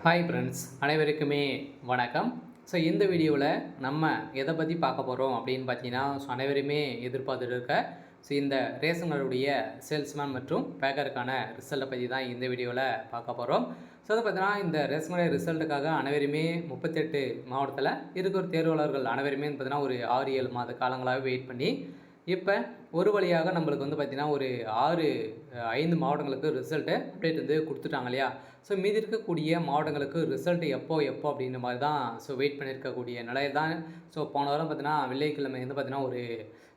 Hi friends, அனைவருக்குமே வணக்கம். So இந்த வீடியோவில் நம்ம எதை பற்றி பார்க்க போகிறோம் அப்படின்னு பார்த்தீங்கன்னா, அனைவருமே எதிர்பார்த்துட்டு இருக்க இந்த ரேஷன் கார்டுடைய சேல்ஸ்மேன் மற்றும் பேக்கருக்கான ரிசல்ட்டை பற்றி தான் இந்த வீடியோவில் பார்க்க போகிறோம். ஸோ அதை பார்த்தீங்கன்னா, இந்த ரேஷன் கார்டு ரிசல்ட்டுக்காக அனைவருமே 38 மாவட்டத்தில் இருக்கிற தேர்வாளர்கள் அனைவருமே பார்த்தீங்கன்னா ஒரு 6-7 மாத காலங்களாகவே வெயிட் பண்ணி இப்போ ஒரு வழியாக நம்மளுக்கு பார்த்திங்கன்னா ஒரு 5 மாவட்டங்களுக்கு ரிசல்ட்டு அப்டேட் கொடுத்துட்டாங்க இல்லையா. ஸோ மீதி இருக்கக்கூடிய மாவட்டங்களுக்கு ரிசல்ட் எப்போ அப்படின்ற மாதிரி தான் வெயிட் பண்ணியிருக்கக்கூடிய நிலையில் தான். போன வாரம் பார்த்தீங்கன்னா வெள்ளிக்கிழமை பார்த்தீங்கன்னா ஒரு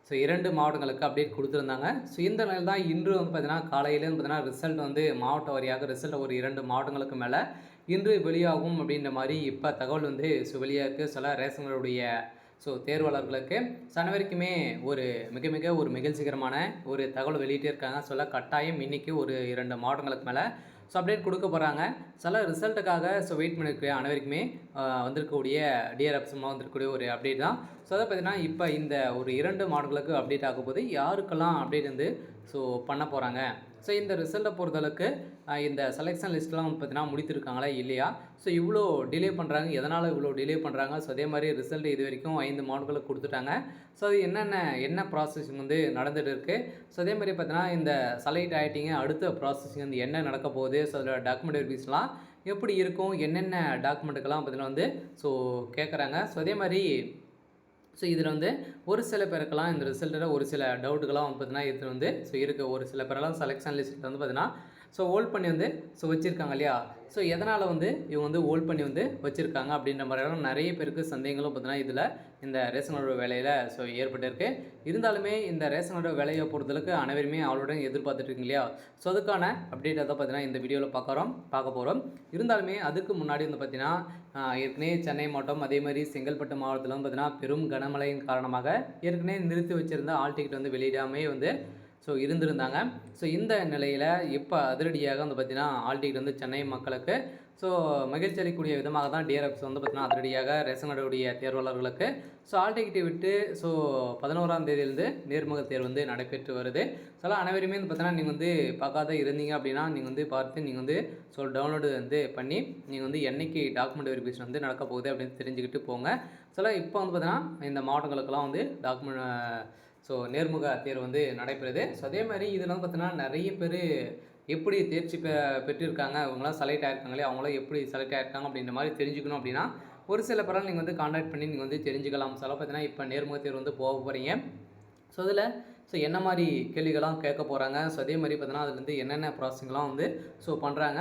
2 மாவட்டங்களுக்கு அப்டேட் கொடுத்துருந்தாங்க. இந்த நிலையில் தான் இன்று பார்த்தீங்கன்னா காலையிலேருந்து பார்த்தீங்கன்னா ரிசல்ட் மாவட்ட வாரியாக ரிசல்ட் ஒரு 2 மாவட்டங்களுக்கு மேலே இன்று வெளியாகும் அப்படின்ற மாதிரி இப்போ தகவல் வெளியாக சில ரேஷன்களுடைய தேர்வாளர்களுக்கு அனைவருக்குமே ஒரு மிக ஒரு மகிழ்ச்சிகரமான ஒரு தகவல் வெளியிட்டே இருக்காங்க. கட்டாயம் இன்றைக்கி ஒரு 2 மாவட்டங்களுக்கு மேலே அப்டேட் கொடுக்க போகிறாங்க. சில ரிசல்ட்டுக்காக வெயிட் பண்ணியிருக்க அனைவருக்குமே வந்திருக்கக்கூடிய டிஆர்எஃப்ஸ்மாக வந்திருக்கக்கூடிய ஒரு அப்டேட் தான். அதை பார்த்தீங்கன்னா இப்போ இந்த ஒரு 2 மாவட்டங்களுக்கு அப்டேட் ஆகும்போது யாருக்கெல்லாம் அப்டேட் பண்ண போகிறாங்க. இந்த ரிசல்ட்டை பொறுத்தளவுக்கு இந்த செலெக்ஷன் லிஸ்ட்லாம் பார்த்தீங்கன்னா முடித்திருக்காங்களா இல்லையா, இவ்வளோ டிலே பண்ணுறாங்க, எதனால் இவ்வளோ டிலே பண்ணுறாங்க. அதே மாதிரி ரிசல்ட் இது வரைக்கும் 5 மாவட்டங்களுக்கு கொடுத்துட்டாங்க. அது என்ன ப்ராசஸிங் நடந்துகிட்டு இருக்குது. அதே மாதிரி பார்த்தீங்கன்னா இந்த செலக்ட் ஆகிட்டிங்க, அடுத்த ப்ராசஸிங் என்ன நடக்க போகுது. அதில் டாக்குமெண்ட் வெரிஃபிகேஷன்லாம் எப்படி இருக்கும், என்னென்ன டாக்குமெண்ட்டுக்கெல்லாம் பார்த்தீங்கன்னா கேட்குறாங்க. அதே மாதிரி இதில் ஒரு சில பேருக்கெல்லாம் இந்த ரிசல்ட்டில் ஒரு சில டவுட்டுகள்லாம் பார்த்தீங்கன்னா இது இருக்க ஒரு சில பேரெல்லாம் செலெக்ஷன் லிஸ்ட்டில் பார்த்தீங்கன்னா ஹோல்ட் பண்ணி வச்சுருக்காங்க இல்லையா. எதனால் இவங்க ஹோல்ட் பண்ணி வச்சுருக்காங்க அப்படின்ற மாதிரிலாம் நிறைய பேருக்கு சந்தேகங்களும் பார்த்தீங்கன்னா இதில் இந்த ரேஷன் கார்டு வேலையில் ஏற்பட்டிருக்கு. இருந்தாலுமே இந்த ரேஷன் கார்டு வேலையை பொறுத்தளவுக்கு அனைவருமே அவளுடன் எதிர்பார்த்துட்ருக்கீங்க இல்லையா. அதுக்கான அப்டேட்டை தான் பார்த்தீங்கன்னா இந்த வீடியோவில் பார்க்க போகிறோம். இருந்தாலுமே அதுக்கு முன்னாடி பார்த்தீங்கன்னா ஏற்கனவே சென்னை மாவட்டம் அதே மாதிரி செங்கல்பட்டு மாவட்டத்தில் பார்த்தீங்கன்னா பெரும் கனமழையின் காரணமாக ஏற்கனவே நிறுத்தி வச்சுருந்த ஆல் டிக்கெட் வெளியிடாமே இருந்திருந்தாங்க. இந்த நிலையில் இப்போ அதிரடியாக பார்த்தீங்கன்னா ஆல் டிக்கெட் சென்னை மக்களுக்கு மகிழ்ச்சி அளிக்கக்கூடிய விதமாக தான் டிஆர்எஃப்ஸ் பார்த்தீங்கன்னா அதிரடியாக ரேஷன் கார்டுடைய தேர்வாளர்களுக்கு ஆல் டிக்கெட்டை விட்டு 11ஆம் தேதியிலிருந்து நேர்முக தேர்வு நடைபெற்று வருது. அனைவருமே பார்த்தீங்கன்னா நீங்கள் பார்க்காத இருந்தீங்க அப்படின்னா நீங்கள் பார்த்து நீங்கள் டவுன்லோடு பண்ணி நீங்கள் என்னைக்கு டாக்குமெண்ட் வெரிஃபிகேஷன் நடக்க போகுது அப்படின்னு தெரிஞ்சுக்கிட்டு போங்க. இப்போ பார்த்தீங்கன்னா இந்த மாவட்டங்களுக்கெல்லாம் டாக்குமெண்ட் நேர்முக தேர்வு நடைபெறுது. அதே மாதிரி இதில் பார்த்தீங்கன்னா நிறைய பேர் எப்படி தேர்ச்சி பெற்றிருக்காங்க, இவங்களாம் செலக்ட் ஆகிருக்காங்களே, அவங்களாம் எப்படி செலக்ட் ஆகிருக்காங்க அப்படின்ற மாதிரி தெரிஞ்சுக்கணும் அப்படின்னா ஒரு சில பேரால் நீங்கள் கான்டாக்ட் பண்ணி நீங்கள் தெரிஞ்சுக்கலாம். பார்த்தீங்கன்னா இப்போ நேர்முக தேர்வு போக போகிறீங்க. அதில் என்ன மாதிரி கேள்விகள்லாம் கேட்க போகிறாங்க. அதே மாதிரி பார்த்தீங்கன்னா அதுலேருந்து என்னென்ன ப்ராசஸிங்லாம் பண்ணுறாங்க.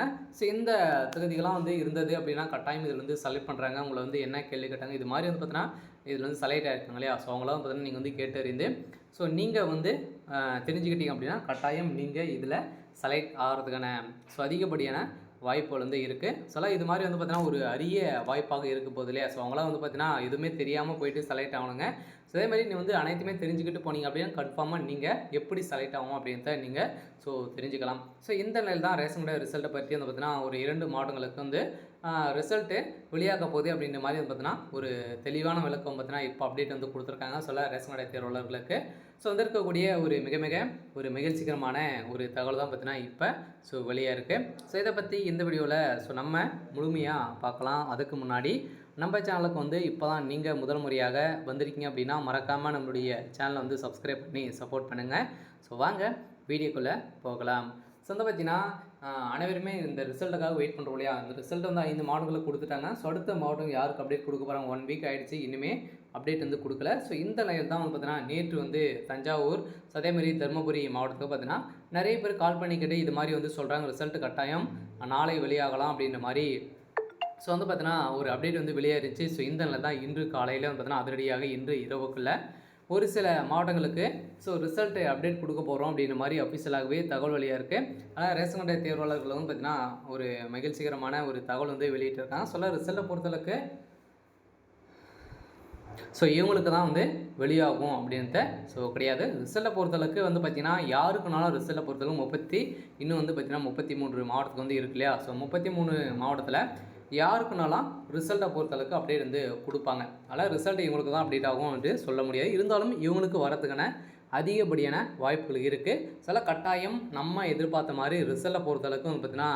இந்த தகுதிகள்லாம் இருந்தது அப்படின்னா கட்டாயம் இதில் செலக்ட் பண்ணுறாங்க. உங்களை என்ன கேள்வி கேட்டாங்க, இது மாதிரி பார்த்தீங்கன்னா இதில் செலக்ட் ஆகிருக்காங்க இல்லையா. அவங்களாம் பார்த்தீங்கன்னா நீங்கள் கேட்டறிந்து நீங்கள் தெரிஞ்சுக்கிட்டீங்க அப்படின்னா கட்டாயம் நீங்கள் இதில் செலக்ட் ஆகிறதுக்கான அதிகப்படியான வாய்ப்புகள் இருக்குது. இது மாதிரி பார்த்தீங்கன்னா ஒரு அரிய வாய்ப்பாக இருக்க போகுது இல்லையா. அவங்களாம் பார்த்தீங்கன்னா எதுவுமே தெரியாமல் போயிட்டு செலக்ட் ஆகணுங்க. அதே மாதிரி நீ அனைத்துமே தெரிஞ்சுக்கிட்டு போனீங்க அப்படின்னா கன்ஃபார்மாக நீங்கள் எப்படி செலக்ட் ஆகும் அப்படின்றத நீங்கள் தெரிஞ்சுக்கலாம். இந்த நிலையில் தான் ரேஷன் கார்டு ரிசல்ட்டை பற்றி பார்த்தீங்கன்னா ஒரு 2 மாவட்டங்களுக்கு ரிசல்ட்டு வெளியாக போகுது அப்படின்ற மாதிரி பார்த்தீங்கன்னா ஒரு தெளிவான விளக்கம் பார்த்தீங்கன்னா இப்போ அப்டேட் கொடுத்துருக்காங்க ரேஷன் கார்டு தேர்வாளர்களுக்கு. வந்திருக்கக்கூடிய ஒரு மிக ஒரு மகிழ்ச்சிகரமான ஒரு தகவல் தான் பார்த்தீங்கன்னா இப்போ வெளியாக இருக்குது. இதை பற்றி இந்த வீடியோவில் நம்ம முழுமையாக பார்க்கலாம். அதுக்கு முன்னாடி நம்ம சேனலுக்கு இப்போ தான் நீங்கள் முதல் முறையாக வந்திருக்கீங்க அப்படின்னா மறக்காமல் நம்மளுடைய சேனலை சப்ஸ்கிரைப் பண்ணி சப்போர்ட் பண்ணுங்கள். வாங்க வீடியோக்குள்ளே போகலாம். பார்த்தீங்கன்னா அனைவருமே இந்த ரிசல்ட்டுக்காக வெயிட் பண்ணுறோம் இல்லையா. இந்த ரிசல்ட் 5 மாவட்டங்களுக்கு கொடுத்துட்டாங்க. அடுத்த மாவட்டம் யாருக்கு அப்டேட் கொடுக்க போகிறாங்க, 1 வீக் ஆகிடுச்சு, இன்னுமே அப்டேட் கொடுக்கல. இந்த நிலையில் தான் பார்த்தீங்கன்னா நேற்று தஞ்சாவூர் அதேமாதிரி தருமபுரி மாவட்டத்துக்கு பார்த்தீங்கன்னா நிறைய பேர் கால் பண்ணி கேட்டு இது மாதிரி சொல்கிறாங்க ரிசல்ட் கட்டாயம் நாளை வெளியாகலாம் அப்படின்ற மாதிரி பார்த்தீங்கன்னா ஒரு அப்டேட் வெளியாகிருச்சு. இந்த நிலையில் தான் இன்று காலையில் பார்த்தீங்கன்னா அதிரடியாக இன்று இரவுக்குள்ளே ஒரு சில மாவட்டங்களுக்கு ரிசல்ட்டு அப்டேட் கொடுக்க போகிறோம் அப்படின்ற மாதிரி அஃபிஷியலாகவே தகவல் வெளியாக இருக்குது. ஆனால் ரேஷன் கார்டு தேர்வாளர்கள் பார்த்தீங்கன்னா ஒரு மகிழ்ச்சிகரமான ஒரு தகவல் வெளியிட்டிருக்காங்க. ரிசல்ட்டை பொறுத்தளவுக்கு இவங்களுக்கு தான் வெளியாகும் அப்படின்ட்டு கிடையாது. ரிசல்ட்டை பொறுத்தளவுக்கு பார்த்திங்கன்னா யாருக்குனாலும் ரிசல்ட்டை பொறுத்தளவுக்கு இன்னும் பார்த்திங்கன்னா 33 மாவட்டத்துக்கு இருக்கு இல்லையா. 33 மாவட்டத்தில் யாருக்குனாலும் ரிசல்ட்டை பொறுத்தளவுக்கு அப்டேட் கொடுப்பாங்க. அதனால் ரிசல்ட் இவங்களுக்கு தான் அப்டேட் ஆகும் என்று சொல்ல முடியாது. இருந்தாலும் இவங்களுக்கு வரதுக்கான அதிகப்படியான வாய்ப்புகள் இருக்குது. கட்டாயம் நம்ம எதிர்பார்த்த மாதிரி ரிசல்ட்டை பொறுத்தளவுக்கு பார்த்திங்கன்னா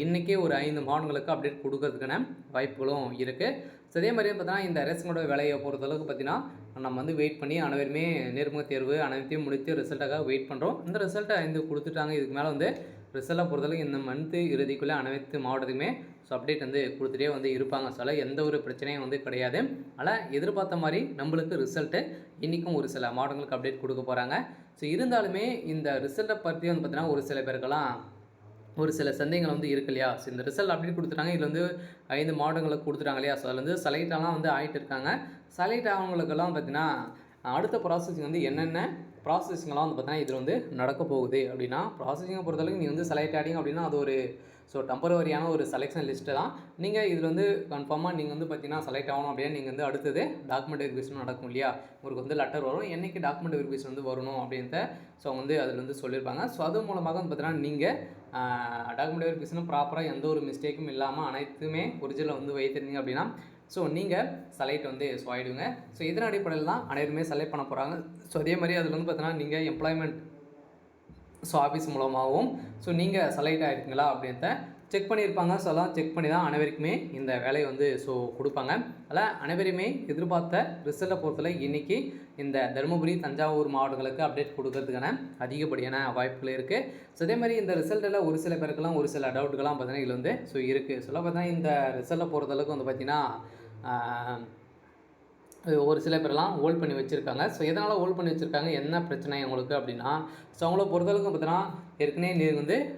இன்றைக்கே ஒரு 5 மாவட்டங்களுக்கு அப்டேட் கொடுக்கறதுக்கான வாய்ப்புகளும் இருக்குது. ஸோ அதே மாதிரி பார்த்தீங்கன்னா இந்த ரேஷனோட விலையை பொறுத்தளவுக்கு பார்த்தீங்கன்னா நம்ம வந்து வெயிட் பண்ணி அனைவருமே நேர்முக தேர்வு அனைத்தையும் முடித்து ரிசல்ட்டுக்காக வெயிட் பண்ணுறோம். இந்த ரிசல்ட்டை 5 கொடுத்துட்டாங்க. இதுக்கு மேலே வந்து ரிசல்ட்டை பொறுத்தளவுக்கு இந்த மந்த்து இறுதிக்குள்ளே அனைத்து மாவட்டத்துக்குமே ஸோ அப்டேட் வந்து கொடுத்துட்டே வந்து இருப்பாங்க. ஸோ அதில் எந்த ஒரு பிரச்சனையும் வந்து கிடையாது. ஆனால் எதிர்பார்த்த மாதிரி நம்மளுக்கு ரிசல்ட்டு இன்றைக்கும் ஒரு சில மாவட்டங்களுக்கு அப்டேட் கொடுக்க போகிறாங்க. ஸோ இருந்தாலுமே இந்த ரிசல்ட்டை பற்றி வந்து பார்த்தீங்கன்னா ஒரு சில பேருக்கெல்லாம் ஒரு சில சந்தேகங்கள் வந்து இருக்கு இல்லையா? ஸோ இந்த ரிசல்ட் அப்டேட் கொடுத்துட்டாங்க. இதில் வந்து 5 மாவட்டங்களுக்கு கொடுத்துட்டாங்க இல்லையா? ஸோ அதில் வந்து செலக்டெல்லாம் வந்து ஆகிட்டு இருக்காங்க. செலக்ட் ஆனவங்களுக்கெல்லாம் பார்த்தீங்கன்னா அடுத்த ப்ராசஸிங் வந்து என்னென்ன ப்ராசஸிங்லாம் வந்து பார்த்தீங்கன்னா இதில் வந்து நடக்க போகுது அப்படின்னா, ப்ராசஸிங்கை பொறுத்தளவுக்கு நீங்கள் வந்து செலக்ட் ஆகிட்டீங்க அப்படின்னா அது ஒரு ஸோ டெம்பரவரியான ஒரு செலெக்ஷன் லிஸ்ட்டு தான். நீங்கள் இதில் வந்து கன்ஃபார்மாக நீங்கள் வந்து பார்த்தீங்கன்னா செலக்ட் ஆகணும் அப்படின்னா நீங்கள் வந்து அடுத்தது டாக்குமெண்ட் வெரிஃபிகேஷன் நடக்கும் இல்லையா? உங்களுக்கு வந்து லெட்டர் வரும். என்றைக்கு டாக்குமெண்ட் வெரிஃபிகேஷன் வந்து வரணும் அப்படின்ட்டு ஸோ வந்து அதில் வந்து சொல்லியிருப்பாங்க. ஸோ அது மூலமாக வந்து பார்த்தீங்கன்னா நீங்கள் டாக்குமெண்ட் வெரிஃபிகேஷன் ப்ராப்பராக எந்த ஒரு மிஸ்டேக்கும் இல்லாமல் அனைத்துமே ஒரிஜினல் வந்து வைத்திருந்தீங்க அப்படின்னா ஸோ நீங்கள் செலக்ட் வந்து ஸோ ஆகிடுங்க. ஸோ இதன் அடிப்படையில் தான் அனைவருமே செலக்ட் பண்ண போகிறாங்க. ஸோ அதே மாதிரி அதில் வந்து பார்த்தீங்கன்னா நீங்கள் எம்ப்ளாய்மெண்ட் ஸோ ஆஃபீஸ் மூலமாகவும் ஸோ நீங்கள் செலக்ட் ஆகிருக்கீங்களா அப்படின்ட்டு செக் பண்ணியிருப்பாங்க. ஸோ அதெல்லாம் செக் பண்ணி தான் அனைவருக்குமே இந்த வேலையை வந்து ஸோ கொடுப்பாங்க. அதில் அனைவருமே எதிர்பார்த்த ரிசல்ட்டை பொறுத்தவரை இன்றைக்கி இந்த தருமபுரி தஞ்சாவூர் மாவட்டங்களுக்கு அப்டேட் கொடுக்கறதுக்கான அதிகப்படியான வாய்ப்புகள் இருக்குது. ஸோ அதே மாதிரி இந்த ரிசல்ட்டில் ஒரு சில பேருக்கெல்லாம் ஒரு சில டவுட்டுகள்லாம் பார்த்தீங்கன்னா இதில் வந்து ஸோ இருக்குது. சொல்ல பார்த்தீங்கன்னா இந்த ரிசல்ட்டை பொறுத்தளவுக்கு வந்து பார்த்திங்கன்னா ஒரு சில பேரெல்லாம் ஹோல்ட் பண்ணி வச்சுருக்காங்க. ஸோ எதனால் ஹோல்ட் பண்ணி வச்சுருக்காங்க, என்ன பிரச்சனை அவங்களுக்கு அப்படின்னா, ஸோ அவங்கள பொறுத்தளவுக்கு பார்த்தீங்கன்னா ஏற்கனவே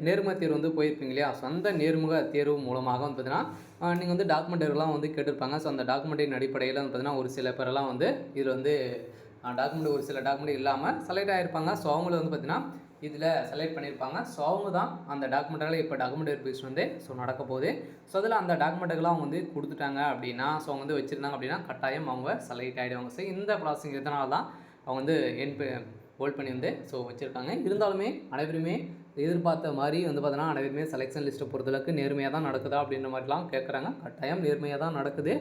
நேர்முக தேர்வு வந்து போயிருப்பீங்க இல்லையா? ஸோ அந்த நேர்முக தேர்வு மூலமாக வந்து பார்த்தீங்கன்னா நீங்கள் வந்து டாக்குமெண்ட்லாம் வந்து கேட்டிருப்பாங்க. ஸோ அந்த டாக்குமெண்ட்டின் அடிப்படையில் வந்து பார்த்தீங்கன்னா ஒரு சில பேரெல்லாம் வந்து இதில் வந்து டாக்குமெண்ட் ஒரு சில டாக்குமெண்ட் இல்லாமல் செலக்ட் ஆகிருப்பாங்க. ஸோ அவங்கள வந்து பார்த்தீங்கன்னா இதில் செலக்ட் பண்ணியிருப்பாங்க. ஸோ அவங்க தான் அந்த டாக்குமெண்ட்டால் இப்போ டாக்குமெண்ட் வெரிஃபிகேஷன் வந்து ஸோ நடக்க போகுது. ஸோ அதில் அந்த டாக்குமெண்ட்டுகள்லாம் அவங்க வந்து கொடுத்துட்டாங்க அப்படின்னா ஸோ அவங்க வந்து வச்சுருந்தாங்க அப்படின்னா கட்டாயம் அவங்க செலக்ட் ஆகிடுவாங்க. ஸோ இந்த ப்ராசஸிங் இதனால தான் அவங்க வந்து ஹோல்ட் பண்ணி வந்து ஸோ வச்சுருக்காங்க. இருந்தாலுமே அனைவருமே எதிர்பார்த்த மாதிரி வந்து பார்த்தீங்கன்னா அனைவருமே செலெக்ஷன் லிஸ்ட்டை பொறுத்தளவுக்கு நேர்மையாக தான் நடக்குதா அப்படின்ற மாதிரிலாம் கேட்குறாங்க. கட்டாயம் நேர்மையாக தான் நடக்குது.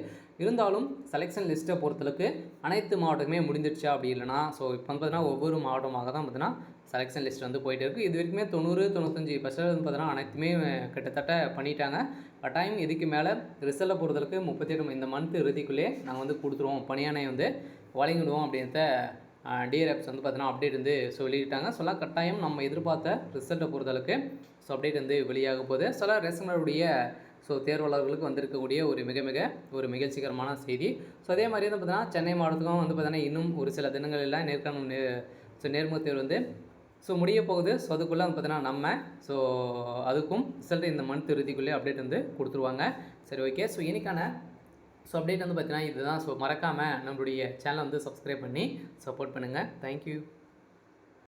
இருந்தாலும் செலெக்ஷன் லிஸ்ட்டை பொறுத்தளவுக்கு அனைத்து மாவட்டமே முடிஞ்சிடுச்சா அப்படி இல்லைனா ஸோ இப்போ வந்து பார்த்தீங்கன்னா ஒவ்வொரு மாவட்டமாக தான் பார்த்தீங்கன்னா செலெக்ஷன் லிஸ்ட் வந்து போயிட்டு இருக்குது. இது வரைக்குமே 90-95% வந்து பார்த்தீங்கன்னா அனைத்துமே கிட்டத்தட்ட பண்ணிட்டாங்க. கட்டாயம் இதுக்கு மேலே ரிசல்ட்டை பொறுத்தளவுக்கு 38 இந்த மந்த் இறுதிக்குள்ளே நாங்கள் வந்து கொடுத்துருவோம், பணியானை வந்து வழங்கிடுவோம் அப்படின்றத டிஆர்எஃப்ஸ் வந்து பார்த்தீங்கன்னா அப்டேட் வந்து சொல்லிட்டாங்க. சொல்ல கட்டாயம் நம்ம எதிர்பார்த்த ரிசல்ட்டை பொறுத்தளவுக்கு ஸோ அப்டேட் வந்து வெளியாக போகுது. சில ரேஷனருடைய ஸோ தேர்வாளர்களுக்கு வந்திருக்கக்கூடிய ஒரு மகிழ்ச்சிகரமான செய்தி. ஸோ அதே மாதிரி வந்து பார்த்தீங்கன்னா சென்னை மாவட்டத்துக்கும் வந்து பார்த்தீங்கன்னா இன்னும் ஒரு சில தினங்களில் நேர்முக தேர்வு வந்து ஸோ முடிய போகுது. ஸோ அதுக்குள்ளே வந்து பார்த்தீங்கன்னா நம்ம ஸோ அதுக்கும் ரிசல்ட் இந்த மந்த் இறுதிக்குள்ளே அப்டேட் வந்து கொடுத்துருவாங்க. சரி, ஓகே. ஸோ இன்றைக்கான ஸோ அப்டேட் வந்து பார்த்தீங்கன்னா இதுதான். ஸோ மறக்காமல் நம்மளுடைய சேனலை வந்து சப்ஸ்கிரைப் பண்ணி சப்போர்ட் பண்ணுங்கள். தேங்க்யூ.